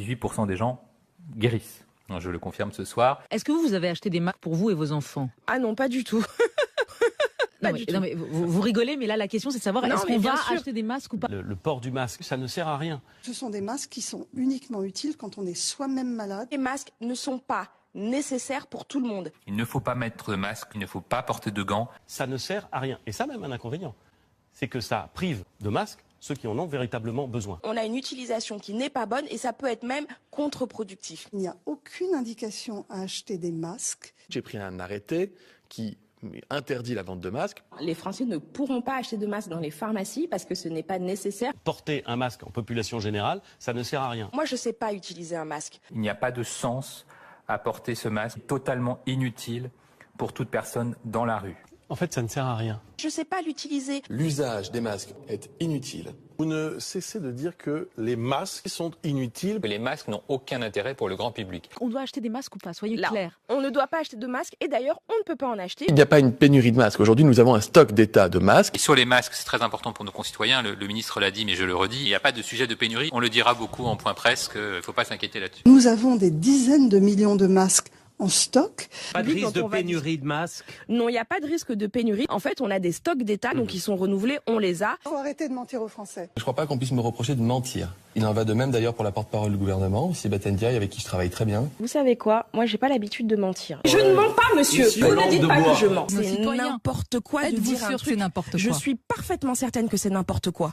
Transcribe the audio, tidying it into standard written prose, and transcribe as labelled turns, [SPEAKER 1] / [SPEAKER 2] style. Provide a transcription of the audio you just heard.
[SPEAKER 1] 18% des gens guérissent. Je le confirme ce soir.
[SPEAKER 2] Est-ce que vous avez acheté des masques pour vous et vos enfants?
[SPEAKER 3] Ah non, pas du tout.
[SPEAKER 2] Non, mais vous rigolez, mais là la question c'est de savoir est-ce qu'on va acheter des masques ou pas?
[SPEAKER 4] Le port du masque, ça ne sert à rien.
[SPEAKER 5] Ce sont des masques qui sont uniquement utiles quand on est soi-même malade.
[SPEAKER 3] Les masques ne sont pas nécessaires pour tout le monde.
[SPEAKER 1] Il ne faut pas mettre de masque, il ne faut pas porter de gants.
[SPEAKER 4] Ça ne sert à rien. Et ça même un inconvénient. C'est que ça prive de masques ceux qui en ont véritablement besoin.
[SPEAKER 3] On a une utilisation qui n'est pas bonne et ça peut être même contre-productif.
[SPEAKER 5] Il n'y a aucune indication à acheter des masques.
[SPEAKER 6] J'ai pris un arrêté qui interdit la vente de masques.
[SPEAKER 3] Les Français ne pourront pas acheter de masques dans les pharmacies parce que ce n'est pas nécessaire.
[SPEAKER 4] Porter un masque en population générale, ça ne sert à rien.
[SPEAKER 3] Moi, je ne sais pas utiliser un masque.
[SPEAKER 1] Il n'y a pas de sens à porter ce masque, totalement inutile pour toute personne dans la rue.
[SPEAKER 4] En fait, ça ne sert à rien.
[SPEAKER 3] Je ne sais pas l'utiliser.
[SPEAKER 6] L'usage des masques est inutile. Vous ne cessez de dire que les masques sont inutiles.
[SPEAKER 1] Les masques n'ont aucun intérêt pour le grand public.
[SPEAKER 2] On doit acheter des masques ou pas? Soyez
[SPEAKER 3] Là,
[SPEAKER 2] clairs.
[SPEAKER 3] on ne doit pas acheter de masques et d'ailleurs, on ne peut pas en acheter.
[SPEAKER 6] Il n'y a pas une pénurie de masques. Aujourd'hui, nous avons un stock d'état de masques.
[SPEAKER 1] Et sur les masques, c'est très important pour nos concitoyens, le ministre l'a dit, mais je le redis, il n'y a pas de sujet de pénurie. On le dira beaucoup en point presse, qu'il ne faut pas s'inquiéter là-dessus.
[SPEAKER 5] Nous avons des dizaines de millions de masques en stock.
[SPEAKER 7] Pas de
[SPEAKER 3] Oui,
[SPEAKER 7] risque
[SPEAKER 3] quand
[SPEAKER 7] de
[SPEAKER 3] on va
[SPEAKER 7] pénurie de masques?
[SPEAKER 3] Non, il n'y a pas de risque de pénurie. En fait, on a des stocks d'État, donc ils sont renouvelés, on les a.
[SPEAKER 5] Il faut arrêter de mentir aux Français.
[SPEAKER 6] Je ne crois pas qu'on puisse me reprocher de mentir. Il en va de même d'ailleurs pour la porte-parole du gouvernement, Sibeth Ndiaye, avec qui je travaille très bien.
[SPEAKER 3] Vous savez quoi? Moi, j'ai pas l'habitude de mentir. Je ne mens pas, monsieur.
[SPEAKER 7] Monsieur,
[SPEAKER 3] Vous ne dites pas que je mens.
[SPEAKER 2] Nos
[SPEAKER 3] C'est
[SPEAKER 2] citoyens,
[SPEAKER 3] n'importe quoi de
[SPEAKER 2] êtes-vous
[SPEAKER 3] dire un
[SPEAKER 2] sûr que
[SPEAKER 3] truc.
[SPEAKER 2] c'est n'importe quoi?
[SPEAKER 3] Je suis parfaitement certaine que c'est n'importe quoi.